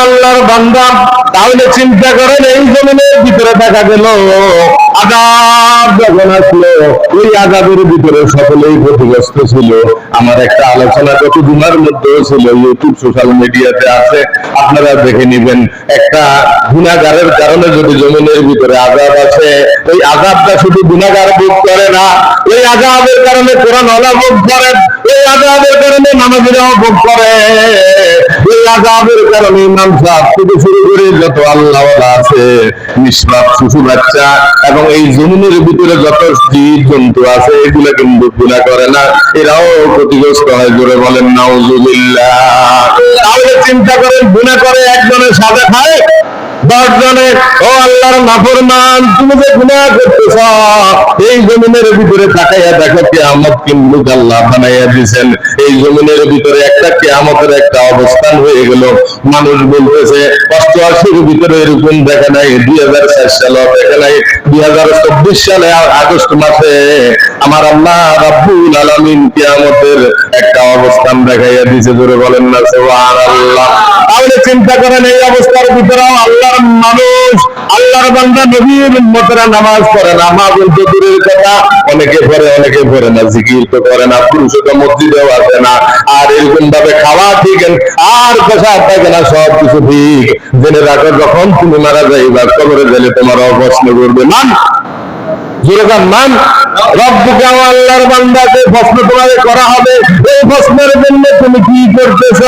আল্লাহর বান্দা, তাহলে চিন্তা করেন এই জমিনের ভিতরে দেখা গেল আযাব যখন আসলো, ওই আযাবের ভিতরে সকলেই ক্ষতিগ্রস্ত ছিল। আমার একটা আলোচনা গত জুমার মধ্যে ছিল, ইউটিউব সোশ্যাল মিডিয়াতে আছে, আপনারা দেখে নিবেন। একটা গুনাহগারের কারণে যদি জমিনের ভিতরে আযাব আছে, ওই আযাবটা শুধু গুনাহগার ভোগ করে না, ওই আযাবের কারণে কোরআনওয়ালা ভোগ করে, ওই আযাবের কারণে নামাজীরাও ভোগ করে, এই আযাবের কারণে ইমাম সাহেব থেকে শুরু করে যত আল্লাহওয়ালা আছে, নিষ্পাপ শিশু বাচ্চা এবং এই জমিনের ভিতরে যত জীব জন্তু আছে, এগুলো কিন্তু গুনাহ করে না, এরাও ক্ষতিগ্রস্ত হয়। জোরে বলেন নাউজুবিল্লাহ। তাহলে চিন্তা করেন, গুনাহ করে একজনের সাজা খায় 10 জনে। ও আল্লাহর নাফরমান, তুমি যে গুনাহ করতেছ, এই জমিনের ভিতরে তাকাইয়া দেখো, কিয়ামত কিন্তু আল্লাহ বানাইয়া দিয়েছেন। এই জমিনের ভিতরে একটা কিয়ামতের একটা অবস্থান হয়ে গেল। মানুষ বলতেছে 88-র ভিতরে এরকম দেখে নাই, 2004 সালে দেখে নাই, 2024 সালে আগস্ট মাসে আমার আল্লাহ রাব্বুল আলামিন কিয়ামতের একটা অবস্থান দেখাইয়া দিয়েছে। জোরে বলেন না সুবহানাল্লাহ। তাহলে চিন্তা করেন, এই অবস্থার ভিতরেও আল্লাহর মানুষ, আল্লাহর বান্দা, নবীর উম্মতেরা নামাজ পড়ে না, মা বলতে দূরের কথা, অনেকে পড়ে অনেকে পড়ে না, জিকির তো করে না, পুরুষ তো মসজিদেও আসে না, আর এরকম ভাবে খাওয়া ঠিক আর পেশাব থাকে না, সব কিছু ঠিক। জেনে রাখো, যখন তুমি মারা যাইবা, কবরে গেলে তোমারও প্রশ্ন করবে, মান যেরকম মান রব্বুকে, আল্লাহর বান্দাকে প্রশ্ন তোমাকে করা হবে। এই প্রশ্নের জন্য তুমি কি করতেছ?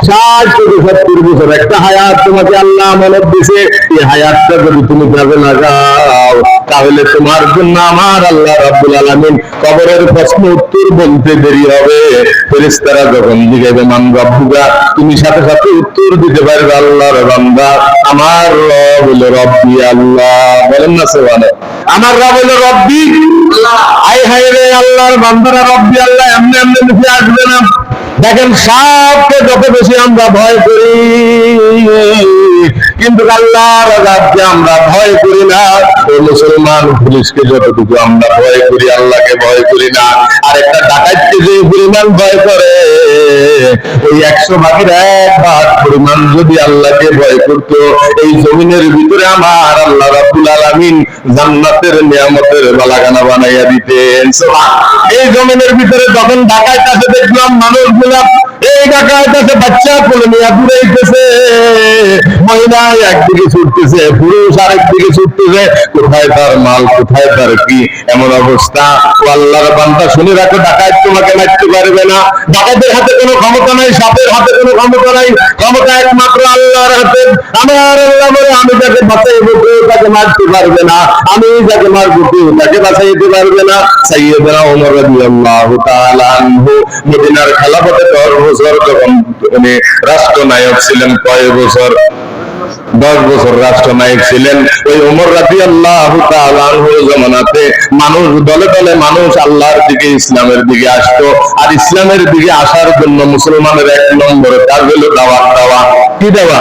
60 থেকে 70 বছর একটা হায়াত তোমাকে আল্লাহ আমানত দিয়েছে। এই হায়াতটা যদি তুমি কাজে লাগাও, তাহলে তোমার জন্য আমার আল্লাহ রাব্বুল আলামিন কবরের প্রশ্ন উত্তর বলতে দেরি হবে। ফেরেশতারা যখন জিজ্ঞাসা মান রব্বুকা, তুমি সাথে সাথে উত্তর দিতে পারবে, আল্লাহর বান্দা, আমার রব হলো রব্বি আল্লাহ। বলেন না সুবহানাল্লাহ। আমার রব হলো রব্বি আল্লাহ। আয় হায় রে, আল্লাহর বান্দারা রব্বি আল্লাহ এমনি এমনি মুখে আসবে না। দেখেন, সাপকে যত বেশি আমরা ভয় করি, কিন্তু আল্লাহর আযাবকে আমরা ভয় করি না। ও মুসলমান, পুলিশকে যতটুকু আমরা ভয় করি, আল্লাহকে ভয় করি না। আর একটা ডাকাতকে যে পরিমাণ ভয় করে, ওই 100 ভাগের 1 ভাগ পরিমাণ যদি আল্লাহকে ভয় করতো, এই জমিনের ভিতরে আমার আল্লাহ রাব্বুল আলামিন জান্নাতের নিয়ামতের বালাখানা বানাইয়া দিতেন। এই জমিনের ভিতরে যখন ডাকাত আছে, দেখলাম মানুষগুলা, এই ডাকাত আছে বাচ্চা কোলে নিয়ে ঘুরাইতেছে, মহিলা একদিকে ছুটতেছে, পুরুষ আরেকদিকে ছুটতেছে, কোথায় তার মাল, কোথায় তার কি, এমন অবস্থা। আল্লাহর বান্দা, শুনে রাখো, ডাকাত তোমাকে মারতে পারবে না। ডাকাতের হাতে কোনো ক্ষমতা নাই, সাপের হাতে কোনো ক্ষমতা নাই, ক্ষমতা একমাত্র আল্লাহর হাতে। আমার আল্লাহ বলে, আমি যাকে বাঁচাইবো কেউ তাকে মারতে পারবে না, আমি যাকে মারবো কেউ তাকে বাঁচাইতে পারবে না। সাইয়েদনা ওমর রাদিয়াল্লাহু তাআলা আনহু মদিনার খেলাফতে 10 বছর যখন উনি রাষ্ট্রনায়ক ছিলেন, কয় বছর? 10 বছর রাষ্ট্রনায়ক ছিলেন। ওই ওমর রাদিয়াল্লাহু তাআলা আনহুর জামানাতে মানুষ দলে দলে মানুষ আল্লাহর দিকে, ইসলামের দিকে আসতো। আর ইসলামের দিকে আসার জন্য মুসলমানের 1 নম্বর কাজ হলো দাওয়াত দেওয়া। কি দেওয়া?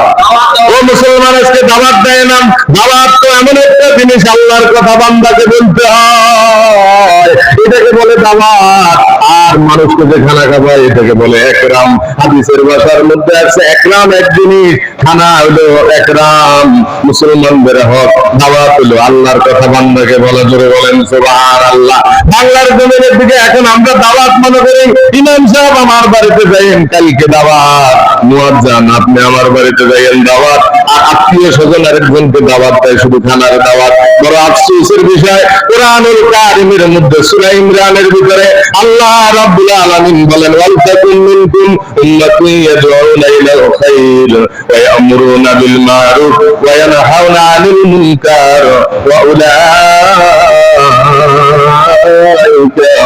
ও মুসলমান, আজকে দাওয়াত দেয় না। দাওয়াত তো এমন একটা জিনিস, আল্লাহর কথা বান্দাকে বলতে হয়, এটাকে বলে দাওয়াত। আর মানুষকে যে খানা খাওয়ায়, এটাকে বলে একরাম। হাদিসের ভাষার মধ্যে আছে, একরাম এক জিনিস, খানা হলো একরাম। মুসলমানদের হক, দাওয়াত হলো আল্লাহর কথা বান্দাকে বলা। জোরে বলেন সুবহানাল্লাহ। বাংলার জমিনের দিকে এখন আমরা দাওয়াত মনে করি, ইমাম সাহেব আমার বাড়িতে যাইয়েন, কালকে দাওয়াত। মুয়াজ্জিন, আপনি আমার বাড়িতে যাইয়েন, দাওয়াত। আর আত্মীয় স্বজন আরেকজনকে দাওয়াত দেয়, শুধু খানার দাওয়াত। বড় আফসোসের বিষয়, কোরআনুল কারীমের মধ্যে সূরা ইমরানের ভিতরে আল্লাহ রাব্বুল আলামিন বলেন, ওয়ালতাকুম মিনকুম উম্মাতুন ইয়াদউনা ইলাল খায়র ওয়া ইয়ামুরুনা বিল মারুফ ওয়া ইয়ানহাউনা আনিল মুনকার ওয়া উলাইকা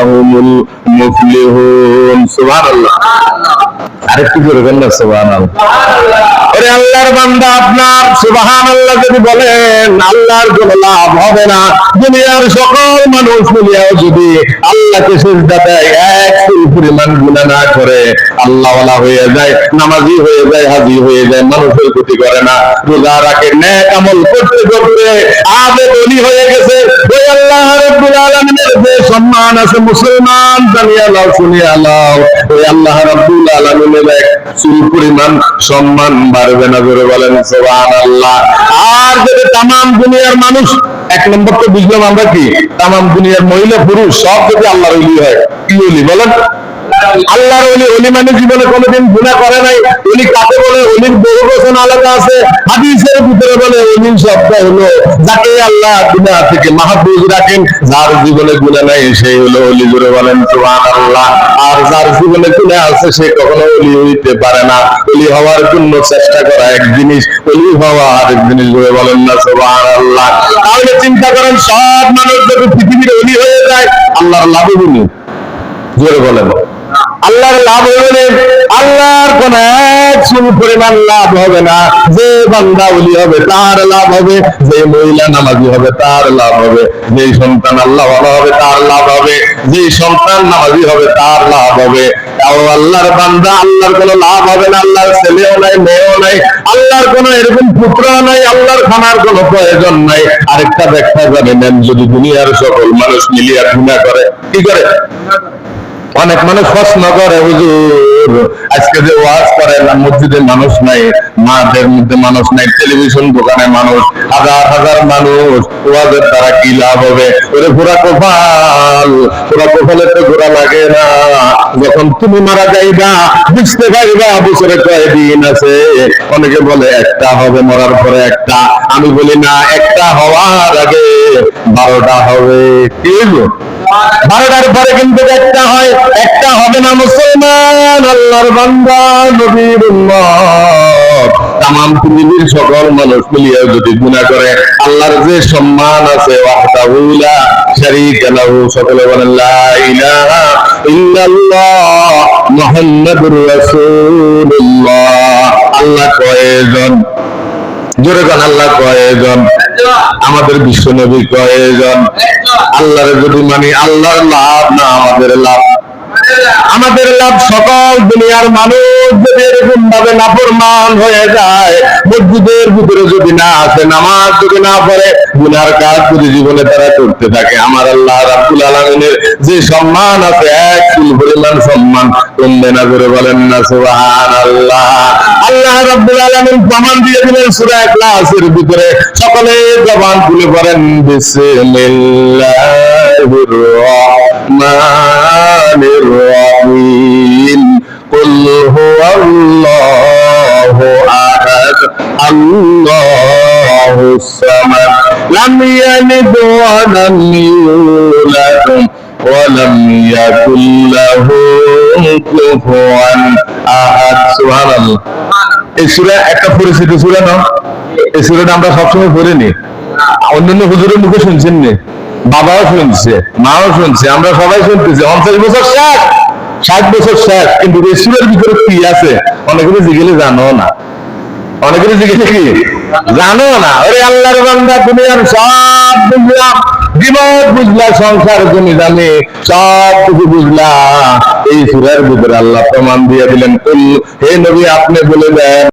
হুমুল মুফলিহুন। সুবহানাল্লাহ। আরেকটু জোরে বলেন না সুবহানাল্লাহ। ওরে আল্লাহর বান্দা, আপনার সুবহানাল্লাহ যদি বলেন, আল্লাহর কোনো লাভ হবে না। দুনিয়ার সকল মানুষ মিলিয়াও যদি আল্লাহকে সিজদা দেয়, 1 ফুল পরিমাণ গুনাহ না করে, আল্লাহওয়ালা হয়ে যায়, নামাজি হয়ে যায়, হাজী হয়ে যায়, মানুষের ক্ষতি করে না, রোজা রাখে, নেক আমল করতে করতে আবেদ ওলি হয়ে গেছে। ওই আল্লাহ রাব্বুল আলামিনের যে সম্মান আছে, মুসলমান জানিয়া লাও, শুনিয়া লাও, ওই আল্লাহ রাব্বুল আলামিন আলামিনের এক চুল পরিমাণ সম্মান বাড়বে না, জোরে বলেন সুবহানাল্লাহ। আর যদি তামাম দুনিয়ার মানুষ, এক নম্বর তো বুঝলাম আমরা কি, তামাম দুনিয়ার মহিলা পুরুষ সব যদি আল্লাহর ওলি হয়, কি ওলি বলেন? আল্লাহর ওলি। ওলি মানে জীবনে কোনোদিন গুনাহ করে নাই। ওলি কাকে বলে? ওলির বহু বচন আলাদা আছে। হাদিসের ভিতরে বলে ওলি শব্দ হলো যাকে আল্লাহ গুনাহ থেকে মাহফুজ রাখেন, যার জীবনে গুনাহ নাই সেই হলো ওলি, জোরে বলেন সুবহানাল্লাহ। আর যার জীবনে গুনাহ আছে সে কখনো ওলি হইতে পারে না। ওলি হওয়ার জন্য চেষ্টা করা এক জিনিস, ওলি হওয়া আরেক জিনিস, জোরে বলেন না সুবহানাল্লাহ। তাহলে চিন্তা করেন, সব মানুষ যদি পৃথিবীর ওলি হয়ে যায়, আল্লাহর লাভ হবে না, জোরে বলেন। আল্লাহর লাভ হবে না, আল্লাহর কোন এক চুল পরিমাণ লাভ হবে না। যে বান্দা ওলি হবে তার লাভ হবে, যে মহিলা নামাজি হবে তার লাভ হবে, যে সন্তান আল্লাহ ভালো হবে তার লাভ হবে, যে সন্তান নামাজি হবে তার লাভ হবে। তাও আল্লাহর বান্দা, আল্লাহর কোনো লাভ হবে না। আল্লাহর ছেলেও নাই, মেয়েও নাই, আল্লাহর কোনো এরকম পুত্র নাই, আল্লাহর খানার কোনো প্রয়োজন নাই। আরেকটা ব্যাখ্যা জানেন, যদি দুনিয়ার সকল মানুষ মিলিয়া গুনাহ করে, কি করে? অনেক মানুষ প্রশ্ন করে, হুজুর আজকে যে ওয়াজ করেন মসজিদে মানুষ নাই, মাঠের মধ্যে মানুষ নাই, টেলিভিশন দোকানে মানুষ, হাজার হাজার মানুষ, ওয়াজের দ্বারা কি লাভ হবে? ওরে ঘোরা কপাল, ঘোরা কপালে তো ঘোরা লাগে না। যখন তুমি মারা যাইবা বুঝতে পারবা বছরে কয়দিন আছে। অনেকে বলে একটা হবে, মরার পরে একটা। আমি বলি না, একটা হওয়ার আগে 12টা হবে। কি হইব? 12টার পরে কিন্তু একটা হয়, একটা হবে না। মুসলমান, আল্লাহর বান্দা, নবীর উম্মত, তামাম পৃথিবীর সকল মানুষ মিলিয়ে যদি গুনাহ করে, আল্লাহর যে সম্মান আছে, ওয়াহদাহু লা শারীকা লাহু, সকলে বলেন লা ইলাহা ইল্লাল্লাহ মুহাম্মাদুর রাসূলুল্লাহ। আল্লাহ কয়জন? জোরে গান, আল্লাহ কয়জন? আমাদের বিশ্ব নবী কয়জন? আল্লাহর যদি মানি আল্লাহর লাভ না আমাদের লাভ? আমাদের লাভ। সকল দুনিয়ার মানুষ যদি এরকম ভাবে নাফরমান হয়ে যায়, মসজিদের ভিতরে যদি না আসে, নামাজ যদি না পড়ে, গুনার কাজ যদি জীবনে তারা করতে থাকে, আমার আল্লাহ রাব্বুল আলামিনের যে সম্মান আছে, এক চুল পরিমাণ সম্মান কমবে না, করে বলেন না সুবহানাল্লাহ। আল্লাহ রাব্বুল আলামিন প্রমাণ দিয়ে দিলেন সূরা ইখলাসের ভিতরে। সকলে জবান খুলে পড়েন, বিসমিল্লাহির রাহমানির রাহিম। কুল হুয়াল্লাহু আহাদ, আল্লাহুস সামাদ, লাম ইয়ালিদ ওয়া লাম ইউলাদ ওয়া লাম ইয়াকুল লাহু কুফুয়ান আহাদ। সুবহানাল্লাহ। এই সূরা একটা পরিচিত সূরা না? এই সূরাটা আমরা সবসময় পড়িনি। অন্যান্য হুজুরের মুখে শুনছেন না, বাবাও শুনছে, মাও শুনছে, আমরা সবাই শুনতেছি। 50 বছর শেষ, 60 বছর শেষ, কিন্তু এই সূরার ভিতরে কি আছে অনেকেরই জিজ্ঞেলে জানো না। অনেকেরই জিজ্ঞেলে কি জানো না। ওরে আল্লাহর বান্দা, দুনিয়ার সব বুঝলাম, বিপদ বুঝলা, সংসার জমি জানি সব কিছু বুঝলা, এই সূরার ভিতরে আল্লাহ প্রমাণ দিয়ে দিলেন। হে নবী, আপনি বলে দেন